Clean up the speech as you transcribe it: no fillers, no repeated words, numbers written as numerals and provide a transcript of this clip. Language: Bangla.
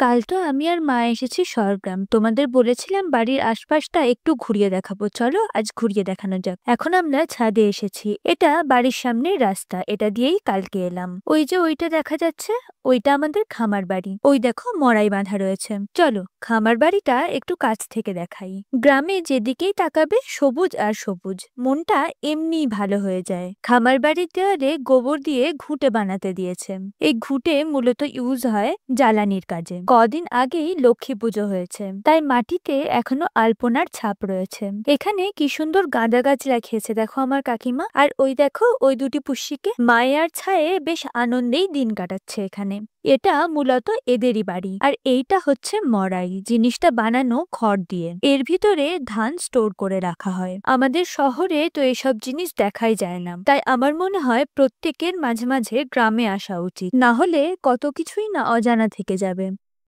কাল তো আমি আর মা এসেছি সরগ্রাম। তোমাদের বলেছিলাম বাড়ির আশপাশটা একটু ঘুরিয়ে দেখাবো, চলো আজ ঘুরিয়ে দেখানো যাক। এখন আমরা ছাদে এসেছি, এটা বাড়ির সামনের রাস্তা, এটা দিয়েই কালকে এলাম। ওই যে ওইটা দেখা যাচ্ছে, ওইটা আমাদের খামার বাড়ি। ওই দেখো মড়াই বাঁধা রয়েছে, চলো খামার বাড়িটা একটু কাছ থেকে দেখাই। গ্রামে যেদিকেই তাকাবে সবুজ আর সবুজ, মনটা এমনিই ভালো হয়ে যায়। খামার বাড়ির দেওয়ালে গোবর দিয়ে ঘুঁটে বানাতে দিয়েছে। এই ঘুঁটে মূলত ইউজ হয় জ্বালানির কাজে। কদিন আগেই লক্ষ্মী পুজো হয়েছে, তাই মাটিতে এখনো আলপনার ছাপ রয়েছে। এখানে কি সুন্দর গাঁদা গাছ রাখিয়েছে দেখো আমার কাকিমা। আর ওই দেখো ওই দুটি পুষ্যিকে মায়ের ছায়ে বেশ আনন্দেই দিন কাটাচ্ছে এখানে। এটা মূলত এদেরই বাড়ি। আর এইটা হচ্ছে মড়াই, জিনিসটা বানানো খড় দিয়ে। এর ভিতরে ধান স্টোর করে রাখা হয়। আমাদের শহরে তো এসব জিনিস দেখাই যায় না, তাই আমার মনে হয় প্রত্যেকের মাঝে মাঝে গ্রামে আসা উচিত, না হলে কত কিছুই না অজানা থেকে যাবে।